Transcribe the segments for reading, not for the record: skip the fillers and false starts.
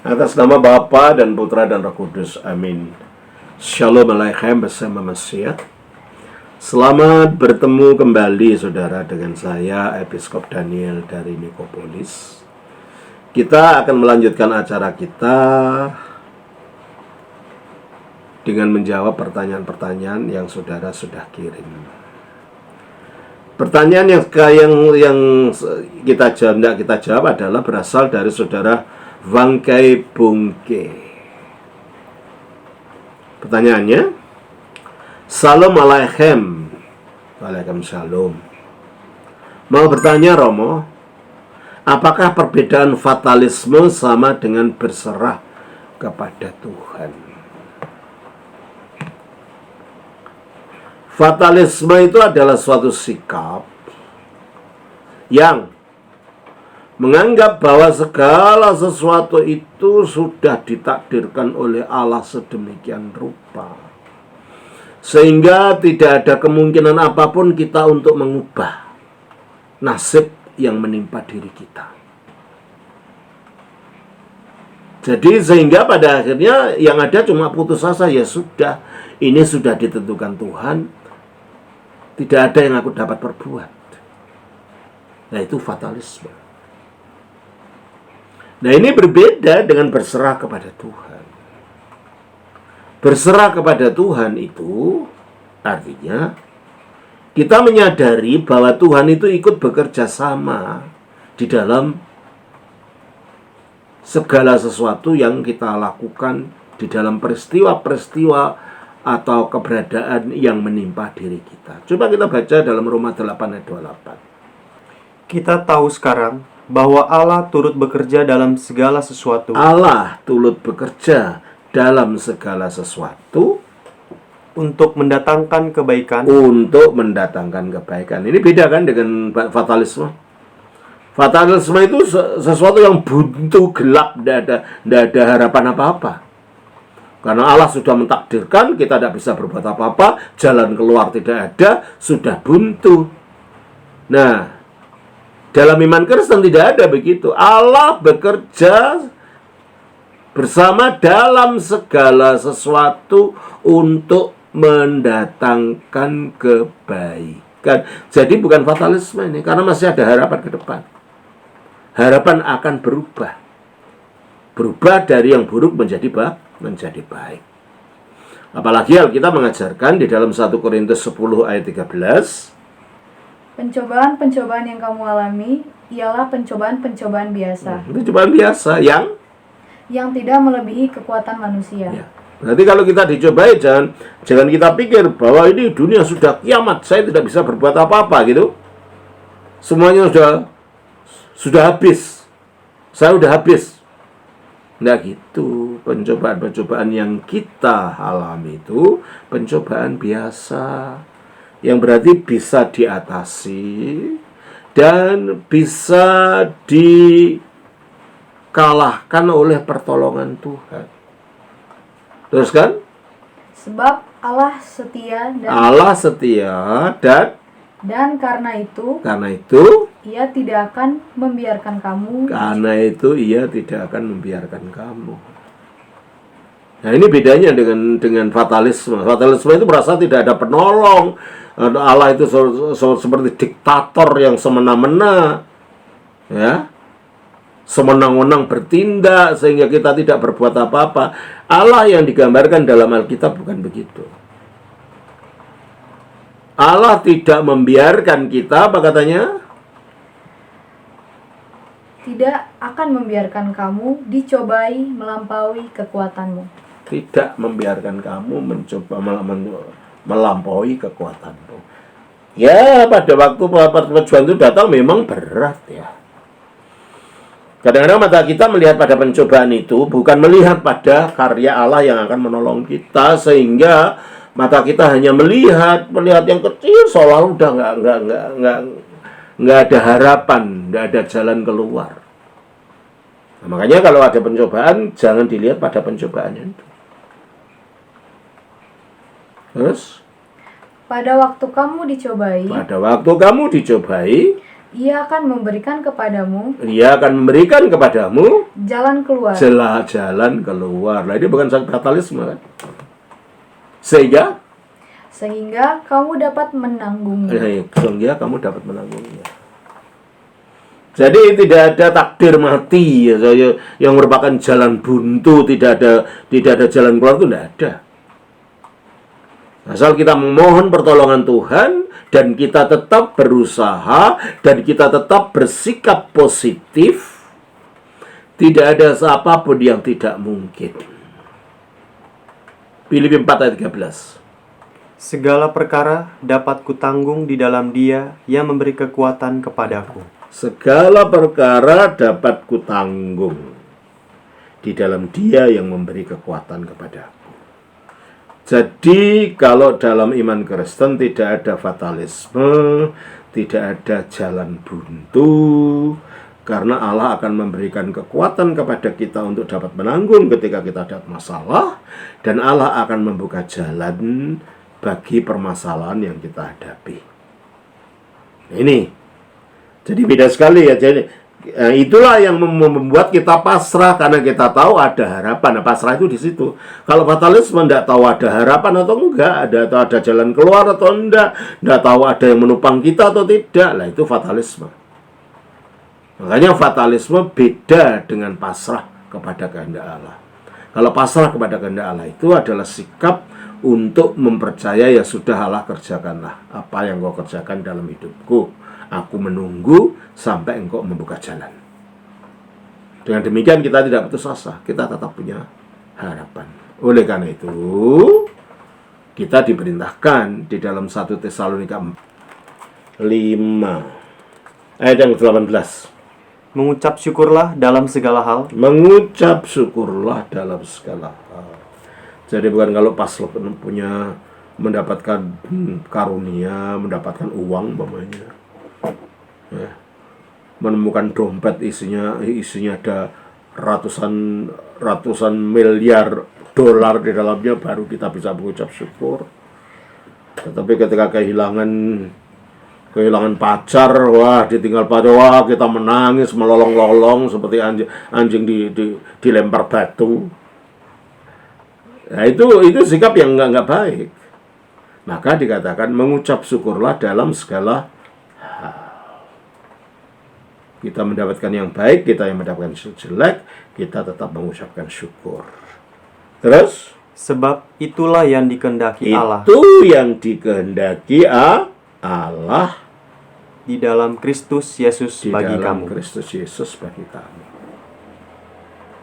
Atas nama Bapa dan Putra dan Roh Kudus. Amin. Shalom Aleichem bersama Mesias. Selamat bertemu kembali saudara dengan saya Episkop Daniel dari Nikopolis. Kita akan melanjutkan acara kita dengan menjawab pertanyaan-pertanyaan yang saudara sudah kirim. Pertanyaan yang kita jawab adalah berasal dari saudara Wangkai Bungke. Pertanyaannya, Salam Aleichem. Waalaikumsalam. Mau bertanya Romo, apakah perbedaan fatalisme sama dengan berserah kepada Tuhan? Fatalisme itu adalah suatu sikap yang menganggap bahwa segala sesuatu itu sudah ditakdirkan oleh Allah sedemikian rupa, sehingga tidak ada kemungkinan apapun kita untuk mengubah nasib yang menimpa diri kita. Jadi sehingga pada akhirnya yang ada cuma putus asa, ya sudah, ini sudah ditentukan Tuhan, tidak ada yang aku dapat perbuat. Nah, itu fatalisme. Nah, ini berbeda dengan berserah kepada Tuhan. Berserah kepada Tuhan itu artinya kita menyadari bahwa Tuhan itu ikut bekerja sama di dalam segala sesuatu yang kita lakukan, di dalam peristiwa-peristiwa atau keberadaan yang menimpa diri kita. Coba kita baca dalam Roma 8 ayat 28. Kita tahu sekarang bahwa Allah turut bekerja dalam segala sesuatu. Allah turut bekerja dalam segala sesuatu untuk mendatangkan kebaikan. Untuk mendatangkan kebaikan. Ini beda kan dengan fatalisme. Fatalisme itu sesuatu yang buntu, gelap, tidak ada harapan apa-apa. Karena Allah sudah mentakdirkan, kita tidak bisa berbuat apa-apa, jalan keluar tidak ada, sudah buntu. Nah, dalam iman Kristen tidak ada begitu. Allah bekerja bersama dalam segala sesuatu untuk mendatangkan kebaikan. Jadi bukan fatalisme ini, karena masih ada harapan ke depan. Harapan akan berubah. Berubah dari yang buruk menjadi baik. Apalagi Alkitab mengajarkan di dalam 1 Korintus 10 ayat 13, pencobaan-pencobaan yang kamu alami ialah pencobaan-pencobaan biasa. Pencobaan biasa yang tidak melebihi kekuatan manusia. Ya. Berarti kalau kita dicobai, jangan kita pikir bahwa ini dunia sudah kiamat, saya tidak bisa berbuat apa-apa gitu. Semuanya sudah habis. Saya sudah habis. Nah gitu, pencobaan-pencobaan yang kita alami itu pencobaan biasa, yang berarti bisa diatasi dan bisa dikalahkan oleh pertolongan Tuhan. Terus kan? Sebab Allah setia dan karena itu Ia tidak akan membiarkan kamu. Nah, ini bedanya dengan fatalisme. Fatalisme itu merasa tidak ada penolong. Allah itu seperti diktator yang semena-mena, ya, semenang-menang bertindak sehingga kita tidak berbuat apa-apa. Allah yang digambarkan dalam Alkitab bukan begitu. Allah tidak membiarkan kita, apa katanya? Tidak akan membiarkan kamu dicobai melampaui kekuatanmu. Tidak membiarkan kamu mencoba melampaui kekuatanmu. Ya, pada waktu perjuangan itu datang memang berat ya. Kadang-kadang mata kita melihat pada pencobaan itu bukan melihat pada karya Allah yang akan menolong kita, sehingga mata kita hanya melihat yang kecil, seolah udah nggak ada harapan, nggak ada jalan keluar. Nah, makanya kalau ada pencobaan, jangan dilihat pada pencobaannya itu. Terus? Pada waktu kamu dicobai, Ia akan memberikan kepadamu jalan keluar. Jalan keluar. Nah, ini bukan fatalisme kan? Sehingga kamu dapat menanggungnya. Jadi tidak ada takdir mati yang merupakan jalan buntu, tidak ada jalan keluar, itu tidak ada. Asal kita memohon pertolongan Tuhan dan kita tetap berusaha dan kita tetap bersikap positif, tidak ada apapun yang tidak mungkin. Filipi 4 ayat 13. Segala perkara dapat kutanggung di dalam Dia yang memberi kekuatan kepadaku. Segala perkara dapat kutanggung di dalam Dia yang memberi kekuatan kepadaku. Jadi kalau dalam iman Kristen tidak ada fatalisme, tidak ada jalan buntu, karena Allah akan memberikan kekuatan kepada kita untuk dapat menanggung ketika kita ada masalah, dan Allah akan membuka jalan bagi permasalahan yang kita hadapi. Ini jadi beda sekali ya. Jadi itulah yang membuat kita pasrah, karena kita tahu ada harapan. Nah, pasrah itu di situ. Kalau fatalisme tidak tahu ada harapan atau enggak, ada jalan keluar atau enggak tahu ada yang menopang kita atau tidak, lah itu fatalisme. Makanya fatalisme beda dengan pasrah kepada kehendak Allah. Kalau pasrah kepada kehendak Allah itu adalah sikap untuk mempercayai, ya sudah Allah, kerjakanlah apa yang kau kerjakan dalam hidupku. Aku menunggu sampai engkau membuka jalan. Dengan demikian kita tidak putus asa, kita tetap punya harapan. Oleh karena itu, kita diperintahkan di dalam 1 Tesalonika 5 ayat yang 18. Mengucap syukurlah dalam segala hal. Mengucap syukurlah dalam segala hal. Jadi bukan kalau pas punya mendapatkan karunia, mendapatkan uang umpamanya, ya, menemukan dompet isinya ada ratusan miliar dolar di dalamnya, baru kita bisa mengucap syukur. Tetapi ketika kehilangan pacar, wah, ditinggal pacar, wah, kita menangis melolong-lolong seperti anjing dilempar batu. Nah, itu sikap yang enggak baik. Maka dikatakan mengucap syukurlah dalam segala hal. Kita mendapatkan yang baik, kita yang mendapatkan jelek, kita tetap mengucapkan syukur. Terus, sebab itulah yang dikehendaki Allah. Itu yang dikehendaki Allah di dalam Kristus Yesus bagi kamu. Kristus Yesus bagi kamu.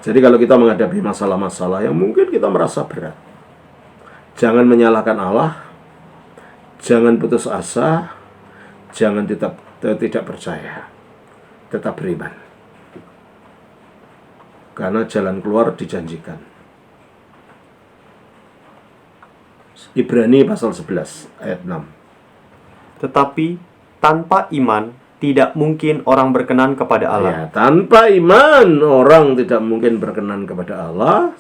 Jadi kalau kita menghadapi masalah-masalah yang mungkin kita merasa berat, jangan menyalahkan Allah, jangan putus asa, jangan tidak percaya, tetap beriman. Karena jalan keluar dijanjikan. Ibrani pasal 11 ayat 6. Tetapi tanpa iman tidak mungkin orang berkenan kepada Allah. Ya, tanpa iman orang tidak mungkin berkenan kepada Allah.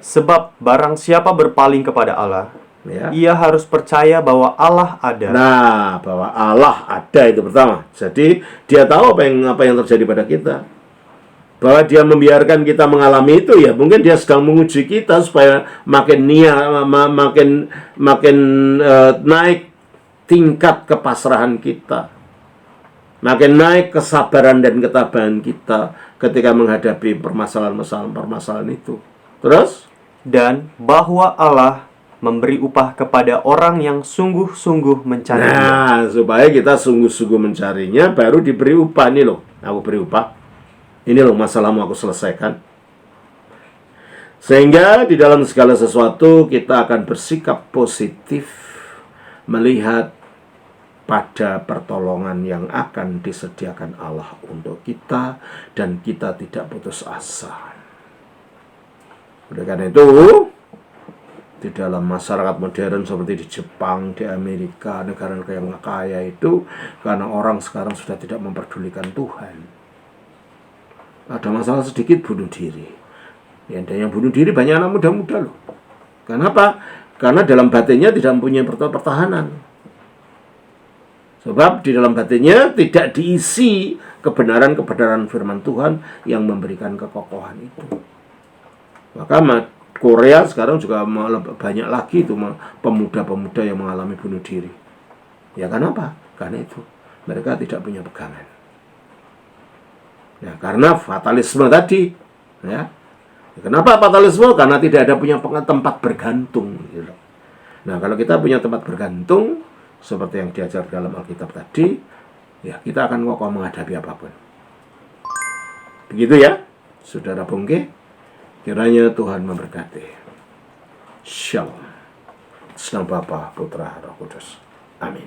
Sebab barang siapa berpaling kepada Allah, ya, ia harus percaya bahwa Allah ada. Nah, bahwa Allah ada itu pertama. Jadi dia tahu apa yang terjadi pada kita. Bahwa dia membiarkan kita mengalami itu, ya mungkin dia sedang menguji kita supaya makin naik tingkat kepasrahan kita, makin naik kesabaran dan ketabahan kita ketika menghadapi permasalahan itu. Terus, dan bahwa Allah memberi upah kepada orang yang sungguh-sungguh mencarinya. Nah, supaya kita sungguh-sungguh mencarinya, baru diberi upah. Ini loh, aku beri upah. Ini loh masalahmu, aku selesaikan. Sehingga di dalam segala sesuatu kita akan bersikap positif, melihat pada pertolongan yang akan disediakan Allah untuk kita, dan kita tidak putus asa. Oleh karena itu, di dalam masyarakat modern seperti di Jepang, di Amerika, negara-negara yang kaya itu, karena orang sekarang sudah tidak memperdulikan Tuhan. Ada masalah sedikit bunuh diri. Yang bunuh diri banyak anak muda-muda loh. Kenapa? Karena dalam batinnya tidak mempunyai pertahanan. Sebab di dalam batinnya tidak diisi kebenaran-kebenaran firman Tuhan yang memberikan kekokohan itu. Maka Korea sekarang juga banyak lagi itu pemuda-pemuda yang mengalami bunuh diri. Ya kenapa? Karena itu mereka tidak punya pegangan. Ya, karena fatalisme tadi. Ya. Kenapa fatalisme? Karena tidak ada punya tempat bergantung. Gitu. Nah, kalau kita punya tempat bergantung, seperti yang diajar dalam Alkitab tadi, ya kita akan kokoh menghadapi apapun. Begitu ya, Saudara Bungke. Kiranya Tuhan memberkati. Shalom. Senang Bapa, Putra, Roh Kudus. Amin.